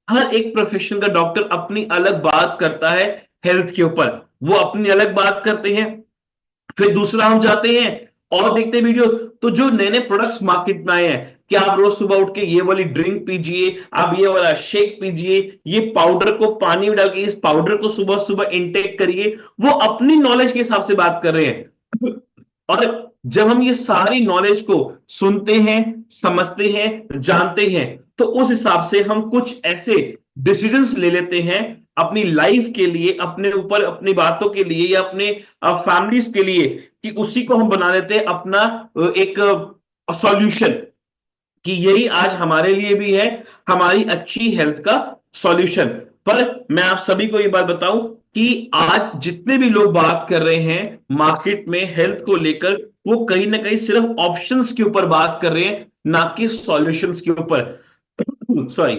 हर एक प्रोफेशन का डॉक्टर अपनी अलग बात करता है हेल्थ के ऊपर, वो अपनी अलग बात करते हैं। फिर दूसरा हम जाते हैं और देखते हैं वीडियोस। तो जो नए नए प्रोडक्ट्स मार्केट में आए हैं कि आप रोज सुबह उठ के ये वाली ड्रिंक पीजिए, आप ये वाला शेक पीजिए, ये पाउडर को पानी में डाल के इस पाउडर को सुबह सुबह इनटेक करिए, वो अपनी नॉलेज के हिसाब से बात कर रहे हैं। और जब हम ये सारी नॉलेज को सुनते हैं, समझते हैं, जानते हैं, तो उस हिसाब से हम कुछ ऐसे डिसीजंस ले लेते हैं अपनी लाइफ के लिए, अपने ऊपर, अपनी बातों के लिए या अपने फैमिलीज के लिए, कि उसी को हम बना लेते हैं अपना एक सॉल्यूशन, कि यही आज हमारे लिए भी है हमारी अच्छी हेल्थ का सॉल्यूशन। पर मैं आप सभी को ये बात बताऊं कि आज जितने भी लोग बात कर रहे हैं मार्केट में हेल्थ को लेकर, वो कहीं ना कहीं सिर्फ ऑप्शंस के ऊपर बात कर रहे हैं, ना कि सॉल्यूशंस के ऊपर। सॉरी।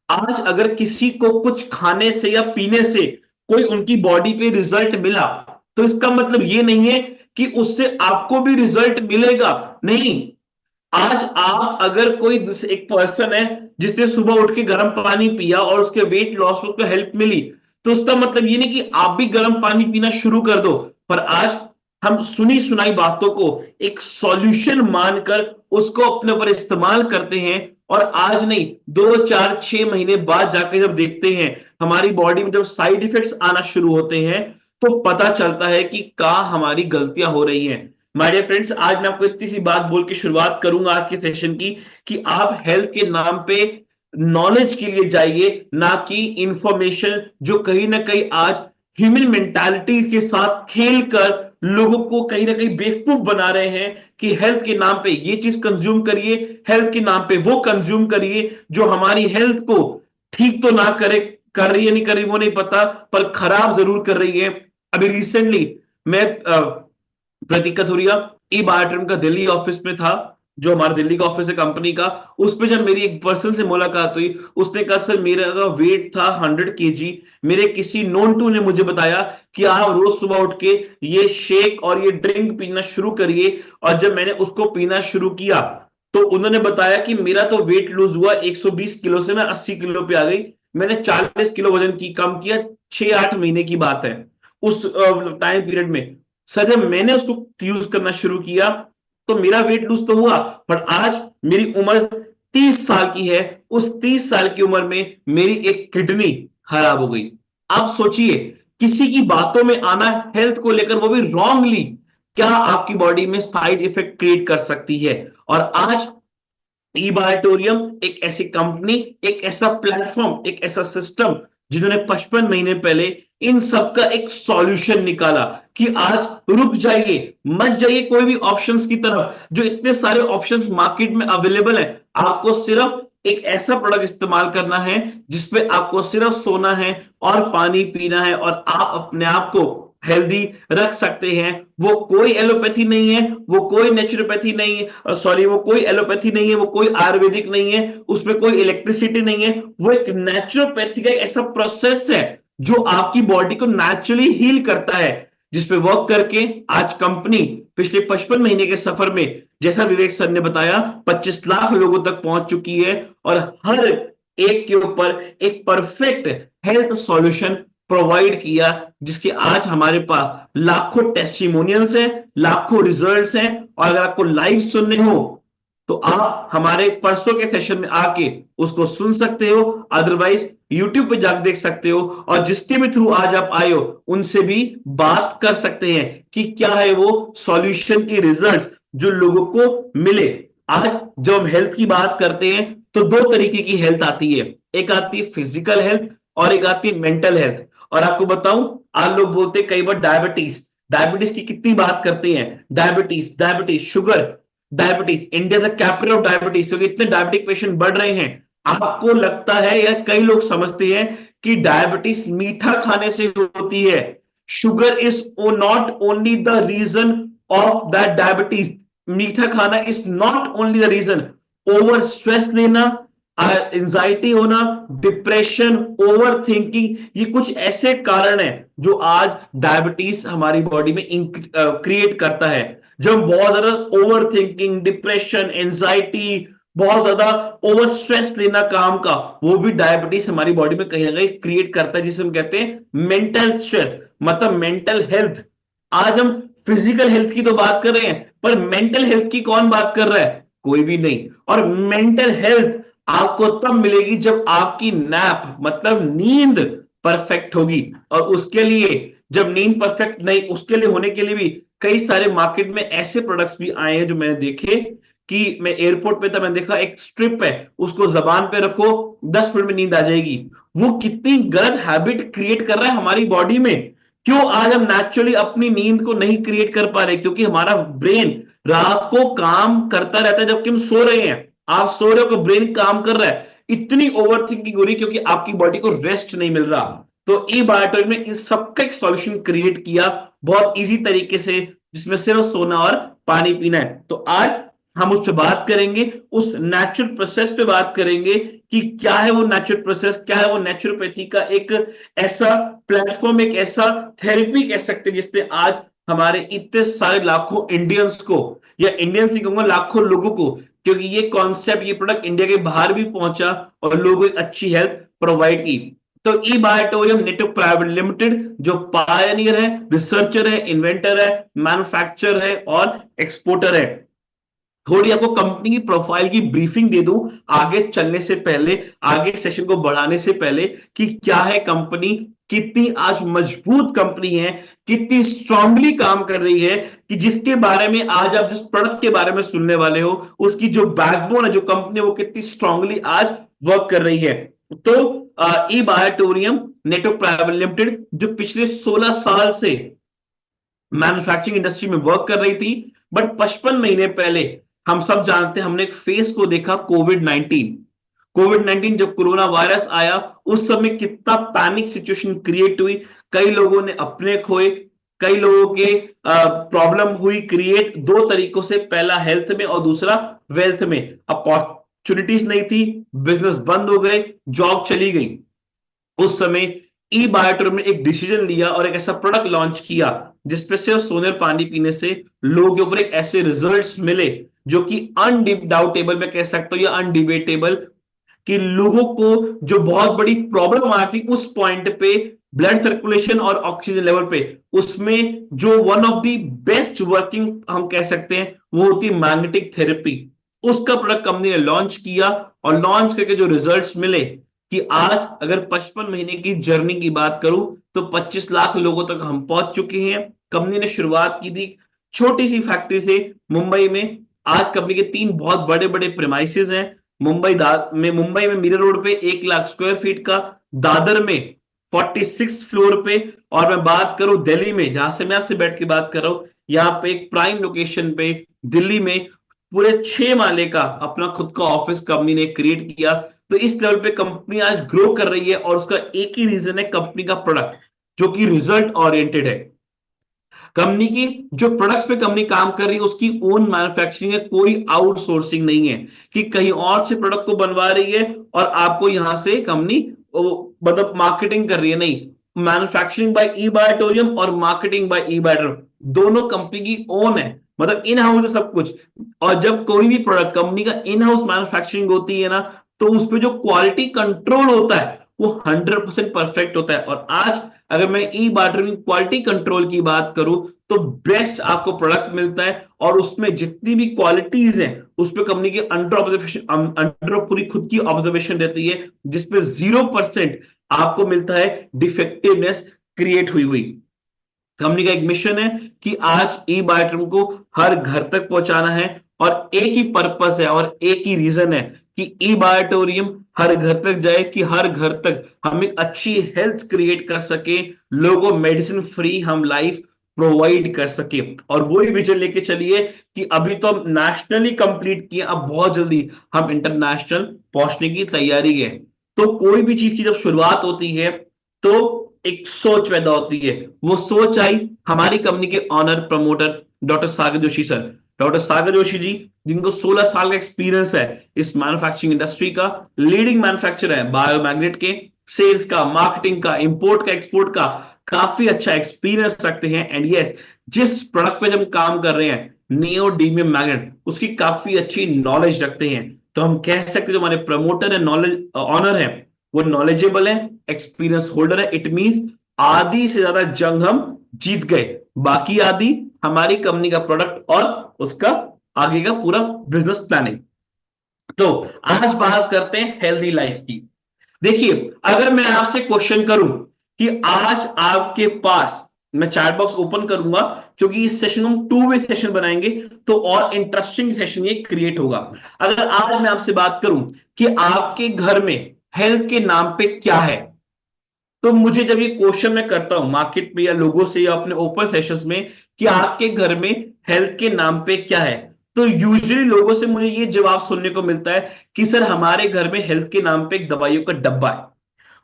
आज अगर किसी को कुछ खाने से या पीने से कोई उनकी बॉडी पे रिजल्ट मिला, तो इसका मतलब ये नहीं है कि उससे आपको भी रिजल्ट मिलेगा। नहीं। आज आप अगर कोई एक पर्सन है जिसने सुबह उठ के गर्म पानी पिया और उसके वेट लॉस में उसको हेल्प मिली, तो उसका मतलब ये नहीं कि आप भी गर्म पानी पीना शुरू कर दो। पर आज हम सुनी सुनाई बातों को एक सॉल्यूशन मानकर उसको अपने ऊपर इस्तेमाल करते हैं, और आज नहीं, 2 4 6 महीने बाद जाकर जब देखते हैं हमारी बॉडी में जब साइड इफेक्ट्स आना शुरू होते हैं, तो पता चलता है कि कहां हमारी गलतियां हो रही हैं। माय डियर फ्रेंड्स, आज मैं आपको इतनी सी बात बोल के शुरुआत करूंगा आज के सेशन की, कि आप हेल्थ के नाम पे नॉलेज के लिए जाइए, ना कि इंफॉर्मेशन जो कहीं ना कहीं आज ह्यूमन मेंटालिटी के साथ खेल कर लोगों को कहीं ना कहीं बेवकूफ बना रहे हैं, कि हेल्थ के नाम पे ये चीज कंज्यूम करिए, हेल्थ के नाम पे वो कंज्यूम करिए, जो हमारी हेल्थ को ठीक तो ना करे, कर रही है नहीं कर रही वो नहीं पता, पर खराब जरूर कर रही है। अभी रिसेंटली मैं प्रतीक कथुरिया ई बायोट्रिम का दिल्ली ऑफिस में था, जो हमारा दिल्ली का ऑफिस है कंपनी का। उस पे जब मेरी एक पर्सन से मुलाकात हुई, उसने कहा सर मेरा वेट था 100 kg। मेरे किसी नोन टू ने मुझे बताया कि आप रोज सुबह उठ के ये शेक और ये ड्रिंक पीना शुरू करिए। और जब मैंने उसको पीना शुरू किया, तो उन्होंने बताया कि मेरा तो वेट लूज हुआ, 120 किलो से मैं 80 किलो पे आ गई। मैंने 40 किलो वजन की कम किया, 6 8 महीने की बात है उस टाइम पीरियड में। सर जब मैंने उसको यूज करना शुरू किया, तो मेरा वेट लूज तो हुआ, पर आज मेरी उम्र 30 साल की है। उस 30 साल की उम्र में मेरी एक किडनी खराब हो गई। आप सोचिए, किसी की बातों में आना हेल्थ को लेकर, वो भी रॉन्गली, क्या आपकी बॉडी में साइड इफेक्ट क्रिएट कर सकती है। और आज ईबायोटोरियम एक ऐसी कंपनी, एक ऐसा प्लेटफॉर्म, एक ऐसा सिस्टम, जिन्होंने 55 महीने पहले इन सब का एक सॉल्यूशन निकाला, कि आज रुक जाइए, मत जाइए कोई भी ऑप्शंस की तरफ, जो इतने सारे ऑप्शंस मार्केट में अवेलेबल है। आपको सिर्फ एक ऐसा प्रोडक्ट इस्तेमाल करना है जिसपे आपको सिर्फ सोना है और पानी पीना है, और आप अपने आप को हेल्दी रख सकते हैं। वो कोई एलोपैथी नहीं है, वो कोई नेचुरोपैथी नहीं है, सॉरी, वो कोई एलोपैथी नहीं है, वो कोई आयुर्वेदिक नहीं है, उसमें कोई इलेक्ट्रिसिटी नहीं है। वो एक नेचुरोपैथी का एक ऐसा प्रोसेस है जो आपकी बॉडी को नेचुरली हील करता है, जिसपे वर्क करके आज कंपनी पिछले 55 महीने के सफर में, जैसा विवेक सर ने बताया, 25 लाख लोगों तक पहुंच चुकी है, और हर एक के ऊपर एक परफेक्ट हेल्थ सॉल्यूशन प्रोवाइड किया, जिसके आज हमारे पास लाखों टेस्टिमोनियल्स हैं, लाखों रिजल्ट्स हैं। और अगर आपको लाइव सुनने हो, तो आप हमारे परसों के सेशन में आके उसको सुन सकते हो, अदरवाइज यूट्यूब पे जाकर देख सकते हो, और जिसके भी थ्रू आज आप आए हो उनसे भी बात कर सकते हैं कि क्या है वो सॉल्यूशन के रिजल्ट्स जो लोगों को मिले। आज जब हम हेल्थ की बात करते हैं, तो दो तरीके की हेल्थ आती है, एक आती है फिजिकल हेल्थ और एक आती है मेंटल हेल्थ। और आपको बताऊं, आज लोग बोलते हैं कई बार डायबिटीज, डायबिटीज की कितनी बात करते हैं, diabetes diabetes sugar, diabetes, India the capital of diabetes, क्योंकि इतने डायबिटिक पेशेंट बढ़ रहे हैं। आपको लगता है या कई लोग समझते हैं कि डायबिटीज मीठा खाने से होती है। Sugar is not only the reason of that diabetes. मीठा खाना is not only the reason. Over stress लेना, एंजाइटी होना, डिप्रेशन, ओवर थिंकिंग, ये कुछ ऐसे कारण हैं जो आज डायबिटीज हमारी बॉडी में क्रिएट करता है। जब बहुत ज्यादा ओवर थिंकिंग, डिप्रेशन, एंजाइटी, बहुत ज्यादा ओवर स्ट्रेस लेना काम का, वो भी डायबिटीज हमारी बॉडी में कहीं ना कहीं क्रिएट करता है, जिसे हम कहते हैं मेंटल स्ट्रेस, मतलब मेंटल हेल्थ। आज हम फिजिकल हेल्थ की तो बात कर रहे हैं, पर मेंटल हेल्थ की कौन बात कर रहा है? कोई भी नहीं। और मेंटल हेल्थ आपको तब मिलेगी जब आपकी नैप, मतलब नींद परफेक्ट होगी। और उसके लिए, जब नींद परफेक्ट नहीं, उसके लिए होने के लिए भी कई सारे मार्केट में ऐसे प्रोडक्ट्स भी आए हैं जो मैंने देखे, कि मैं एयरपोर्ट पे था, मैंने देखा एक स्ट्रिप है, उसको जबान पे रखो, 10 मिनट में नींद आ जाएगी। वो कितनी गलत हैबिट क्रिएट कर रहा है हमारी बॉडी में। क्यों आज हम नेचुरली अपनी नींद को नहीं क्रिएट कर पा रहे? क्योंकि हमारा ब्रेन रात को काम करता रहता है जबकि हम सो रहे हैं। आप सो रहे हो तो ब्रेन काम कर रहा है, इतनी ओवर थिंकिंग हो रही है क्योंकि आपकी बॉडी को रेस्ट नहीं मिल रहा। तो ई बायोटॉनिक ने इस सबका एक सॉल्यूशन क्रिएट किया बहुत इजी तरीके से, जिसमें सिर्फ सोना और पानी पीना है। तो आज हम उस पर बात करेंगे, उस नेचुरल प्रोसेस पे बात करेंगे कि क्या है वो नेचुरल प्रोसेस, क्या है वो नेचुरोपैथी का एक ऐसा प्लेटफॉर्म, एक ऐसा थेरेपी कह सकते हैं जिसने आज हमारे इतने सारे लाखों इंडियंस को, या इंडियंस नहीं कहूंगा, लाखों लोगों को, क्योंकि ये कॉन्सेप्ट, ये प्रोडक्ट इंडिया के बाहर भी पहुंचा और लोगों को एक अच्छी हेल्थ प्रोवाइड की। तो ई बायोटोरियम नेटवर्क प्राइवेट लिमिटेड जो पायनियर है, रिसर्चर है, इन्वेंटर है, मैन्युफैक्चरर है और एक्सपोर्टर है। थोड़ी आपको कंपनी की प्रोफाइल की ब्रीफिंग दे दूं आगे चलने से पहले, आगे सेशन को बढ़ाने से पहले, कि क्या है कंपनी, कितनी आज मजबूत कंपनी है, कितनी स्ट्रांगली काम कर रही है, कि जिसके बारे में आज आप जिस प्रोडक्ट के बारे में सुनने वाले हो, उसकी जो बैकबोन है, जो कंपनी, वो कितनी स्ट्रांगली आज वर्क कर रही है। तो ई बायोटोरियम नेटवर्क प्राइवेट लिमिटेड जो पिछले 16 साल से मैन्युफैक्चरिंग इंडस्ट्री में वर्क कर रही थी, बट 55 महीने पहले हम सब जानते हैं, हमने एक फेस को देखा, कोविड 19। जब कोरोना वायरस आया, उस समय कितना पैनिक सिचुएशन क्रिएट हुई, कई लोगों ने अपने खोए, कई लोगों के प्रॉब्लम हुई क्रिएट दो तरीकों से, पहला हेल्थ में और दूसरा वेल्थ में। अपॉर्चुनिटीज नहीं थी, बिजनेस बंद हो गए, जॉब चली गई। उस समय ई बायोटोरियम ने एक डिसीजन लिया और एक ऐसा प्रोडक्ट लॉन्च किया जिसपे सिर्फ सोने और पानी पीने से लोगों के ऊपर एक ऐसे रिजल्ट्स मिले जो कि अनडाउटेबल, मैं कह सकता हूं, या अनडिबेटेबल, कि लोगों को जो बहुत बड़ी प्रॉब्लम आ रही थी उस पॉइंट पे, ब्लड सर्कुलेशन और ऑक्सीजन लेवल पे, उसमें जो one of the best working हम कह सकते हैं वो होती है मैग्नेटिक थेरेपी। उसका प्रोडक्ट कंपनी ने लॉन्च किया, और लॉन्च करके जो रिजल्ट्स मिले, कि आज अगर 55 महीने की जर्नी की बात करूं तो 25 लाख लोगों तक हम पहुंच चुके हैं। कंपनी ने शुरुआत की थी छोटी सी फैक्ट्री से मुंबई में। आज कंपनी के 3 बहुत बड़े बड़े प्रेमाइसेस हैं। मुंबई में मीरा रोड पे 1 लाख स्क्वायर फीट का, दादर में 46 फ्लोर पे, और मैं बात करूं दिल्ली में, जहां से मैं आपसे बैठ के बात कर रहा हूं, यहाँ पे एक प्राइम लोकेशन पे दिल्ली में पूरे 6 माले का अपना खुद का ऑफिस कंपनी ने क्रिएट किया। तो इस लेवल पे कंपनी आज ग्रो कर रही है, और उसका एक ही रीजन है कंपनी का प्रोडक्ट, जो कि रिजल्ट ओरिएंटेड है। कंपनी की जो प्रोडक्ट्स पे कंपनी काम कर रही है उसकी ओन मैन्युफैक्चरिंग है, कोई आउटसोर्सिंग नहीं है कि कहीं और से प्रोडक्ट को बनवा रही है और आपको यहां से कंपनी मतलब मार्केटिंग कर रही है। नहीं, मैन्युफैक्चरिंग बाय ई बायोटोरियम और मार्केटिंग बाय ई बायोटोरियम दोनों कंपनी की ओन है, मतलब इन हाउस है सब कुछ। और जब कोई भी प्रोडक्ट कंपनी का इन हाउस मैन्युफैक्चरिंग होती है ना, तो उस पर जो क्वालिटी कंट्रोल होता है वो 100% परफेक्ट होता है। और आज अगर मैं ई बायोटोरियम क्वालिटी कंट्रोल की बात करूं तो बेस्ट आपको प्रोडक्ट मिलता है, और उसमें जितनी भी क्वालिटीज हैं उस पर कंपनी की अंडर ऑब्जर्वेशन, अंडर पूरी खुद की ऑब्जर्वेशन रहती है, जिसपे 0% आपको मिलता है डिफेक्टिवनेस क्रिएट हुई हुई। कंपनी का एक मिशन है कि आज ई बायोटोरियम को हर घर तक पहुंचाना है, और एक ही पर्पस है और एक ही रीजन है कि ई बायोटोरियम हर घर तक जाए, कि हर घर तक हम एक अच्छी हेल्थ क्रिएट कर सके, लोगों मेडिसिन फ्री हम लाइफ प्रोवाइड कर सके। और वही विजन लेके चलिए कि अभी तो हम नेशनली कंप्लीट किए, अब बहुत जल्दी हम इंटरनेशनल पहुंचने की तैयारी है। तो कोई भी चीज की जब शुरुआत होती है तो एक सोच पैदा होती है। वो सोच आई हमारी कंपनी के ऑनर प्रमोटर डॉक्टर सागर जोशी सर। डॉक्टर सागर जोशी जी, जिनको 16 साल का एक्सपीरियंस है इस मैन्युफैक्चरिंग इंडस्ट्री का, लीडिंग मैन्युफैक्चरर है बायोमैग्नेट के, सेल्स का, मार्केटिंग का, इंपोर्ट का, एक्सपोर्ट का काफी अच्छा एक्सपीरियंस रखते हैं। एंड यस, जिस प्रोडक्ट पे हम काम कर रहे हैं, नियोडीमियम मैग्नेट, उसकी काफी अच्छी नॉलेज रखते हैं। तो हम कह सकते हैं जो हमारे प्रमोटर है, नॉलेज ऑनर है, वो नॉलेजेबल है, एक्सपीरियंस होल्डर है। इट मींस आधी से ज्यादा जंग हम जीत गए, बाकी आधी हमारी कंपनी का प्रोडक्ट और उसका आगे का पूरा बिजनेस प्लानिंग। तो आज बात करते हैं हेल्दी लाइफ की। देखिए, अगर मैं आपसे क्वेश्चन करूं कि आज आपके पास, मैं चैट बॉक्स ओपन करूंगा क्योंकि इस सेशन को हम 2 वे सेशन बनाएंगे, तो और इंटरेस्टिंग सेशन ये क्रिएट होगा। अगर आज मैं आपसे बात करूं कि आपके घर में हेल्थ के नाम पे क्या है, तो मुझे जब ये क्वेश्चन मैं करता हूं मार्केट में या लोगों से या अपने ओपन सेशंस में कि आपके घर में हेल्थ के नाम पे क्या है, तो यूजुअली लोगों से मुझे ये जवाब सुनने को मिलता है कि सर हमारे घर में हेल्थ के नाम पे एक दवाइयों का डब्बा है।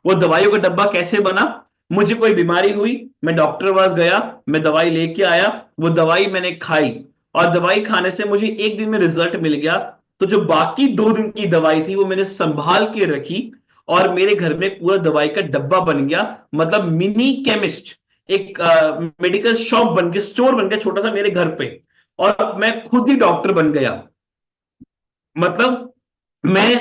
वो दवाइयों का डब्बा कैसे बना? मुझे कोई बीमारी हुई, मैं डॉक्टर के पास गया, मैं दवाई लेके आया, वो दवाई मैंने खाई, और दवाई खाने से मुझे एक दिन में रिजल्ट मिल गया। तो जो बाकी 2 दिन की दवाई थी वो मैंने संभाल के रखी, और मेरे घर में पूरा दवाई का डब्बा बन गया। मतलब मिनी केमिस्ट, एक मेडिकल शॉप बन गया, स्टोर बन गया छोटा सा मेरे घर पे, और मैं खुद ही डॉक्टर बन गया। मतलब मैं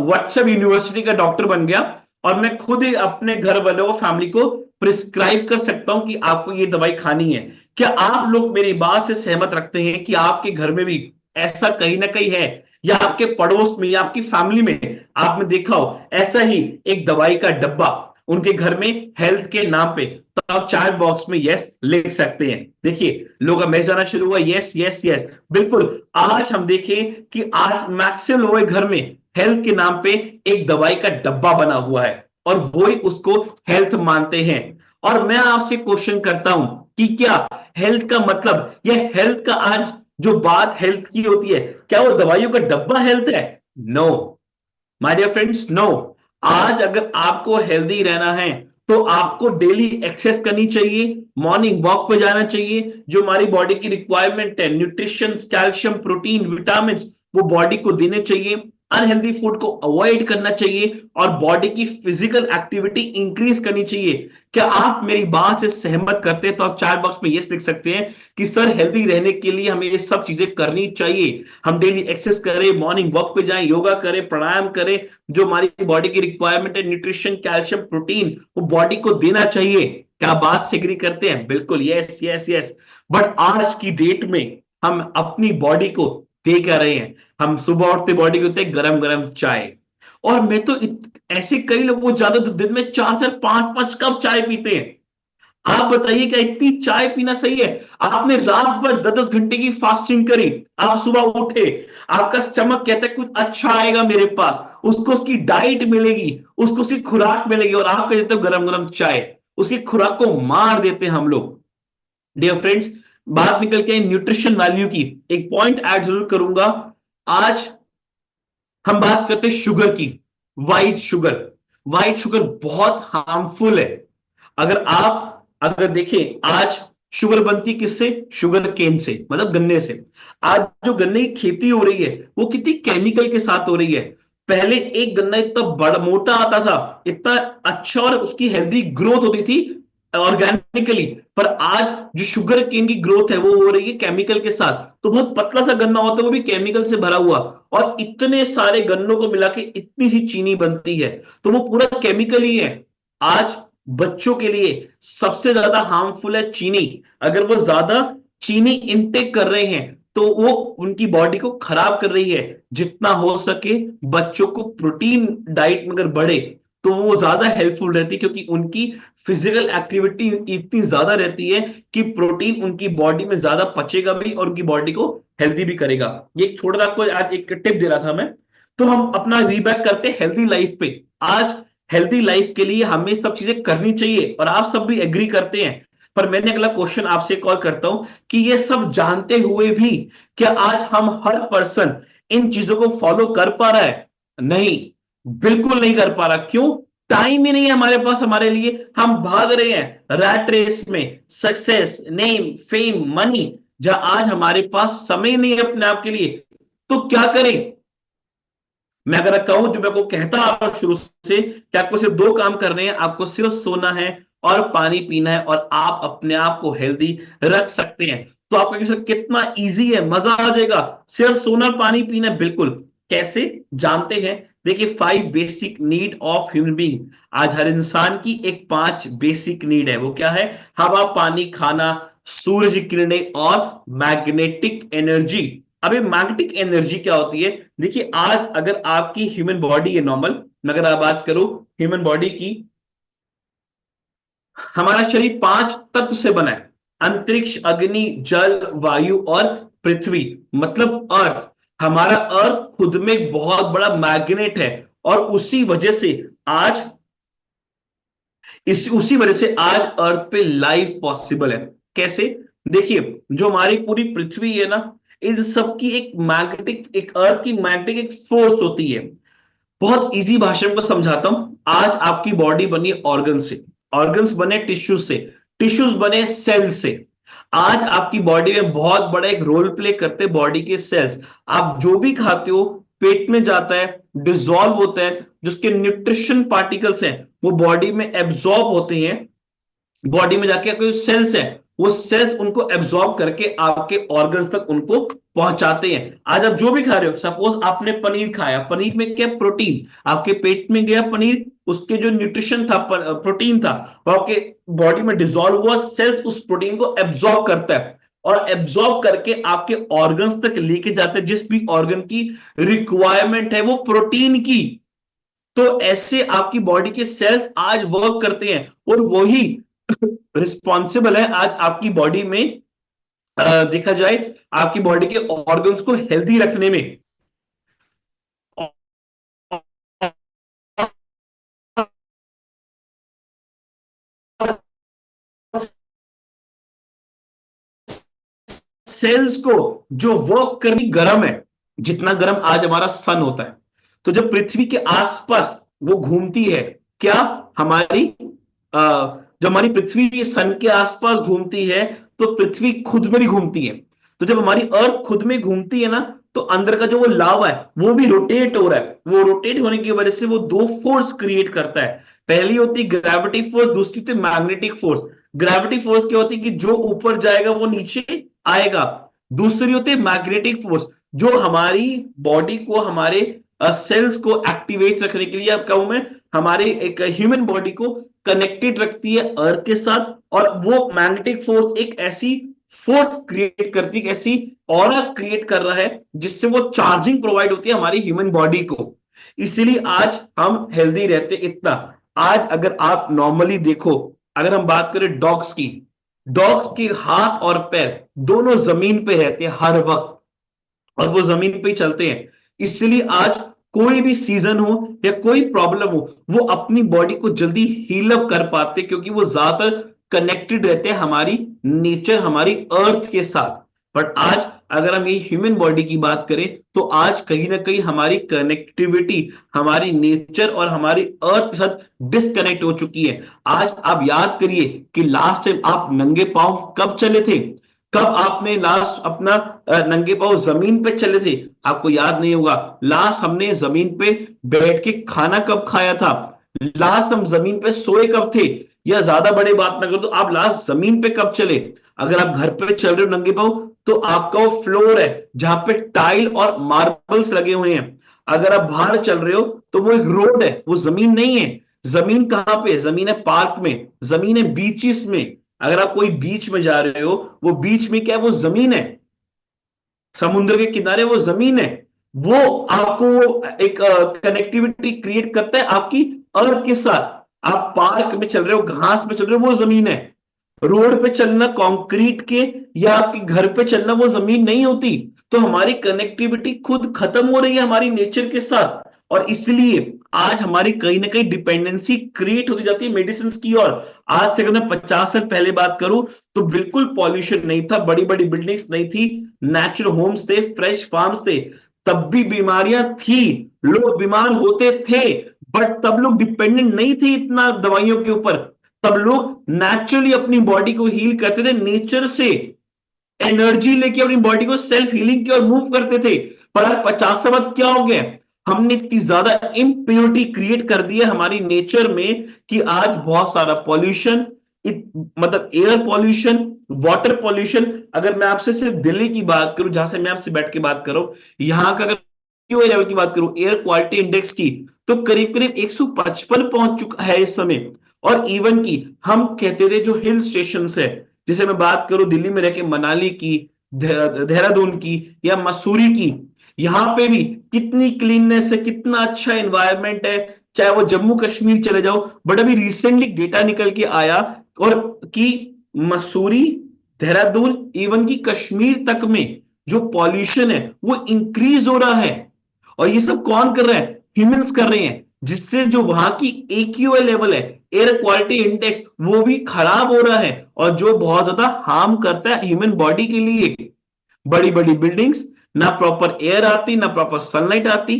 व्हाट्सएप यूनिवर्सिटी का डॉक्टर बन गया, और मैं खुद ही अपने घर वालों को, फैमिली को प्रिस्क्राइब कर सकता हूं कि आपको ये दवाई खानी है। क्या आप लोग मेरी बात से सहमत रखते हैं कि आपके घर में भी ऐसा कहीं ना कहीं है, या आपके पड़ोस में या आपकी फैमिली में आपने देखा हो ऐसा ही एक दवाई का डब्बा उनके घर में हेल्थ के नाम पे? तो आप चैट बॉक्स में यस लिख सकते हैं। देखिए, लोगों का मैसेज आना शुरू हुआ, यस यस यस, बिल्कुल। आज हम देखें कि आज मैक्सिमम लोगों के घर में हेल्थ के नाम पे एक दवाई का डब्बा बना हुआ है, और वो ही उसको हेल्थ मानते हैं। और मैं आपसे क्वेश्चन करता हूं कि क्या हेल्थ का मतलब, यह हेल्थ का आज जो बात हेल्थ की होती है, क्या वो दवाइयों का डब्बा हेल्थ है? No my dear friends, no. आज अगर आपको हेल्दी रहना है तो आपको डेली एक्सरसाइज करनी चाहिए, मॉर्निंग वॉक पे जाना चाहिए, जो हमारी बॉडी की रिक्वायरमेंट है, न्यूट्रिशन, कैल्शियम, प्रोटीन, विटामिन, वो बॉडी को देने चाहिए। अनहेल्दी फूड को अवॉइड करना चाहिए, और बॉडी की फिजिकल एक्टिविटी इंक्रीज करनी चाहिए। क्या आप मेरी बात से सहमत करते हैं? तो आप चैट बॉक्स में यस लिख सकते हैं कि सर हेल्दी रहने के लिए हमें ये सब चीजें करनी चाहिए। हम डेली एक्सरसाइज करें, मॉर्निंग वॉक पे जाएं, योगा करें, प्राणायाम करें, जो हमारी बॉडी की रिक्वायरमेंट है, न्यूट्रिशन, कैल्शियम, प्रोटीन, वो बॉडी को देना चाहिए। क्या बात से एग्री करते हैं? बिल्कुल यस यस यस। बट आज की डेट में हम अपनी बॉडी को दे क्या रहे हैं? हम सुबह उठते बॉडी को देते हैं गरम गरम चाय, और मैं तो ऐसे कई लोग वो ज्यादा तो दिन में 4 से 5 कप चाय पीते हैं। आप बताइए क्या इतनी चाय पीना सही है? आपने रात भर 10-10 घंटे की फास्टिंग करी, आप सुबह उठे, आपका स्टमक कहता है कुछ अच्छा आएगा मेरे पास, उसको उसकी डाइट मिलेगी, उसको उसकी खुराक मिलेगी, और आप कह देते हो गरम गरम चाय। उसकी खुराक को मार देते हैं हम लोग। डियर फ्रेंड्स, बात निकल के न्यूट्रिशन वैल्यू की, एक पॉइंट ऐड जरूर करूंगा। आज हम बात करते हैं शुगर की। व्हाइट शुगर, व्हाइट शुगर बहुत हार्मफुल है। अगर देखें, आज शुगर बनती किससे? शुगर केन से, मतलब गन्ने से। आज जो गन्ने की खेती हो रही है वो कितनी केमिकल के साथ हो रही है। पहले एक गन्ना इतना बड़ा मोटा आता था, इतना अच्छा, और उसकी हेल्दी ग्रोथ होती थी ऑर्गेनिकली। पर आज जो शुगर केन की ग्रोथ है वो हो रही है केमिकल के साथ, तो बहुत पतला सा गन्ना होता है, वो भी केमिकल से भरा हुआ, और इतने सारे गन्नों को मिला के इतनी सी चीनी बनती है, तो वो पूरा केमिकल ही है। आज बच्चों के लिए सबसे ज्यादा हार्मफुल है चीनी। अगर वो ज्यादा चीनी इनटेक कर रहे हैं तो वो उनकी बॉडी को खराब कर रही है। जितना हो सके बच्चों को प्रोटीन डाइट में अगर बढ़े तो वो ज्यादा हेल्पफुल रहती है, क्योंकि उनकी फिजिकल एक्टिविटी इतनी ज्यादा रहती है कि प्रोटीन उनकी बॉडी में ज्यादा पचेगा भी, और उनकी बॉडी को हेल्दी भी करेगा। ये एक छोटा सा आपको आज एक टिप दे रहा था मैं। तो हम अपना रीबैक करते हैं हेल्दी लाइफ पे। आज हेल्दी लाइफ के लिए हमें सब चीजें करनी चाहिए, और आप सब भी एग्री करते हैं। पर मैंने अगला क्वेश्चन आपसे कॉल करता हूं कि ये सब जानते हुए भी क्या आज हम हर पर्सन इन चीजों को फॉलो कर पा रहा है? नहीं, बिल्कुल नहीं कर पा रहा। क्यों? टाइम ही नहीं है हमारे पास हमारे लिए। हम भाग रहे हैं रैट रेस में, सक्सेस, नेम, फेम, मनी, जहां आज हमारे पास समय नहीं है अपने आप के लिए। तो क्या करें? मैं अगर कहूं, जो मैं को कहता आ रहा शुरू से, कि आपको सिर्फ 2 काम करने हैं, आपको सिर्फ सोना है और पानी पीना है, और आप अपने आप को हेल्दी रख सकते हैं। तो आपका कितना इजी है, मजा आ जाएगा। सिर्फ सोना पानी पीना है, बिल्कुल। कैसे जानते हैं? देखिए, 5 basic need of human being. आज हर इंसान की एक 5 बेसिक नीड है। वो क्या है? हवा, पानी, खाना, सूरज की किरणें और मैग्नेटिक एनर्जी। अब ये मैग्नेटिक एनर्जी क्या होती है? देखिए, आज अगर आपकी ह्यूमन बॉडी है नॉर्मल, अगर आप बात करो ह्यूमन बॉडी की, हमारा शरीर 5 तत्व से बना है। अंतरिक्ष, अग्नि, जल, वायु और पृथ्वी, मतलब अर्थ। हमारा अर्थ खुद में एक बहुत बड़ा मैग्नेट है, और उसी वजह से आज उसी वजह से आज अर्थ पे लाइफ पॉसिबल है। कैसे? देखिए, जो हमारी पूरी पृथ्वी है ना, इन सब की एक मैग्नेटिक, एक अर्थ की मैग्नेटिक एक फोर्स होती है। बहुत इजी भाषा में समझाता हूं। आज आपकी बॉडी बनी ऑर्गन से, ऑर्गन्स बने टिश्यूज से, टिश्यूज बने सेल से। आज आपकी बॉडी में बहुत बड़ा एक रोल प्ले करते हैं बॉडी के सेल्स। आप जो भी खाते हो पेट में जाता है, डिसॉल्व होता है, जिसके न्यूट्रिशन पार्टिकल्स हैं वो बॉडी में एब्जॉर्ब होते हैं। बॉडी में जाके आपके सेल्स है, वो सेल्स उनको एब्जॉर्ब करके आपके ऑर्गन्स तक उनको पहुंचाते हैं। आज आप जो भी खा रहे हो, सपोज आपने पनीर खाया, पनीर में क्या? प्रोटीन। आपके पेट में गया पनीर, उसके जो न्यूट्रिशन था, प्रोटीन था, वो आपके बॉडी में डिसॉल्व हुआ, सेल्स उस प्रोटीन को एब्जॉर्ब करता है, और एब्जॉर्ब करके आपके ऑर्गन्स तक लेके जाते हैं। जिस भी ऑर्गन की रिक्वायरमेंट है वो प्रोटीन की, तो ऐसे आपकी बॉडी के सेल्स आज वर्क करते हैं, और वही रिस्पॉन्सिबल है आज आपकी बॉडी में, देखा जाए आपकी बॉडी के ऑर्गन्स को हेल्दी रखने में। सेल्स को जो वर्क करनी, गर्म है, जितना गर्म आज हमारा सन होता है, तो जब पृथ्वी के आसपास वो घूमती है, क्या हमारी जब हमारी पृथ्वी सन के आसपास घूमती है, तो पृथ्वी खुद में भी घूमती है। तो जब हमारी अर्थ खुद में घूमती है ना, तो अंदर का जो वो लावा है वो भी रोटेट हो रहा है। वो रोटेट होने की वजह से वो 2 फोर्स क्रिएट करता है। पहली होती है ग्रेविटी फोर्स, दूसरी होती है मैग्नेटिक फोर्स। ग्रेविटी फोर्स क्या होती है कि जो ऊपर जाएगा वो नीचे आएगा। दूसरी होती है मैग्नेटिक फोर्स, जो हमारी बॉडी को, हमारे सेल्स को एक्टिवेट रखने के लिए, अब कहूं मैं, हमारे एक ह्यूमन बॉडी को कनेक्टेड रखती है अर्थ के साथ। और वो मैग्नेटिक फोर्स एक ऐसी फोर्स क्रिएट करती है, ऐसी ऑरा क्रिएट कर रहा है, जिससे वो चार्जिंग प्रोवाइड होती है हमारी ह्यूमन बॉडी को। इसीलिए आज हम हेल्दी रहते इतना। आज अगर आप नॉर्मली देखो, अगर हम बात करें डॉग्स की, डॉग्स के हाथ और पैर दोनों जमीन पे रहते हैं हर वक्त, और वो जमीन पे ही चलते हैं। इसलिए आज कोई भी सीजन हो या कोई प्रॉब्लम हो, वो अपनी बॉडी को जल्दी हील अप कर पाते, क्योंकि वो ज्यादातर कनेक्टेड रहते हैं हमारी नेचर, हमारी अर्थ के साथ। बट आज अगर हम ये ह्यूमन बॉडी की बात करें, तो आज कहीं ना कहीं हमारी कनेक्टिविटी हमारी नेचर और हमारी अर्थ के साथ डिस्कनेक्ट हो चुकी है। आज आप याद करिए कि लास्ट टाइम आप नंगे पांव कब चले थे? कब आपने लास्ट अपना नंगे पांव जमीन पे चले थे? आपको याद नहीं होगा। लास्ट हमने जमीन पे बैठ के खाना कब खाया था? लास्ट हम जमीन पे सोए कब थे? या ज्यादा बड़ी बात ना करो तो आप लास्ट जमीन पे कब चले? अगर आप घर पे चल रहे हो नंगे पांव, तो आपका वो फ्लोर है जहां पे टाइल और मार्बल्स लगे हुए हैं। अगर आप बाहर चल रहे हो तो वो एक रोड है, वो जमीन नहीं है। जमीन कहां पे? जमीन है पार्क में, जमीन है बीचेस में। अगर आप कोई बीच में जा रहे हो, वो बीच में क्या है? वो जमीन है। समुद्र के किनारे वो जमीन है। वो आपको वो एक कनेक्टिविटी क्रिएट करता है आपकी अर्थ के साथ। आप पार्क में चल रहे हो, घास में चल रहे हो, वो जमीन है। रोड पे चलना, कंक्रीट के या आपके घर पे चलना, वो जमीन नहीं होती। तो हमारी कनेक्टिविटी खुद खत्म हो रही है हमारी नेचर के साथ, और इसलिए आज हमारी कहीं ना कहीं डिपेंडेंसी क्रिएट होती जाती है मेडिसिन की ओर। आज से अगर मैं 50 साल पहले बात करूं, तो बिल्कुल पॉल्यूशन नहीं था, बड़ी बड़ी बिल्डिंग्स नहीं थी, नेचुरल होम्स थे, फ्रेश फार्म्स थे, तब भी बीमारियां थी, लोग बीमार होते थे, बट तब लोग डिपेंडेंट नहीं थे इतना दवाइयों के ऊपर। तब लोग नेचुरली अपनी बॉडी को हील करते थे, नेचर से एनर्जी लेके अपनी बॉडी को सेल्फ हीलिंग की ओर मूव करते थे। पर आज 50 साल बाद क्या हो गया? हमने इतनी ज्यादा इम्प्योरिटी क्रिएट कर दी है हमारी नेचर में, कि आज बहुत सारा पॉल्यूशन, मतलब एयर पॉल्यूशन, वाटर पॉल्यूशन। अगर मैं आपसे सिर्फ दिल्ली की बात करूं, जहां से मैं आपसे बैठ के बात कर रहा हूं, यहां का अगर AQI लेवल की बात करूं, एयर क्वालिटी इंडेक्स की, तो करीब करीब 155 पहुंच चुका है इस समय। और इवन की हम कहते थे जो हिल स्टेशन है, जैसे मैं बात करूं दिल्ली में रह के मनाली की, देहरादून की या मसूरी की, यहां पे भी कितनी क्लीननेस है, कितना अच्छा एनवायरनमेंट है। चाहे वो जम्मू कश्मीर चले जाओ, बट अभी रिसेंटली डेटा निकल के आया और कि मसूरी, देहरादून, इवन की कश्मीर तक में जो पॉल्यूशन है वो इंक्रीज हो रहा है। और ये सब कौन कर रहा है? ह्यूमंस कर रहे हैं, जिससे जो वहां की AQI लेवल है, एयर क्वालिटी इंडेक्स, वो भी खराब हो रहा है, और जो बहुत ज्यादा हार्म करता है ह्यूमन बॉडी के लिए। बड़ी बड़ी बिल्डिंग्स, ना प्रॉपर एयर आती, ना प्रॉपर सनलाइट आती,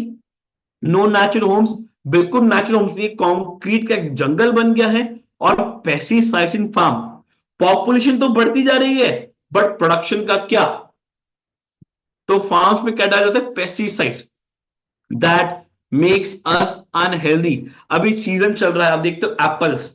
नो नेचुरल होम्स, बिल्कुल नेचुरल होम्स नहीं, कंक्रीट का एक जंगल बन गया है। और पेस्टिसाइड्स इन फार्म, पॉपुलेशन तो बढ़ती जा रही है, बट प्रोडक्शन का क्या? तो फार्म्स में क्या डाला जाता है? Pesticides, that makes us unhealthy. अभी सीजन चल रहा है, आप देखते हो एप्पल्स,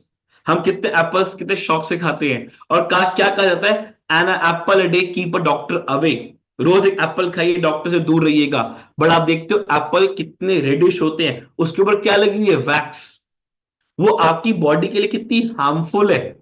हम कितने एप्पल्स कितने शौक से खाते हैं। और क्या कहा जाता है? An apple a day keep a doctor away. रोज एक एप्पल खाइए, डॉक्टर से दूर रहिएगा। बट आप देखते हो एप्पल कितने रेडिश होते हैं, उसके ऊपर क्या लगी हुई है? वैक्स। वो आपकी बॉडी के लिए कितनी हार्मफुल है।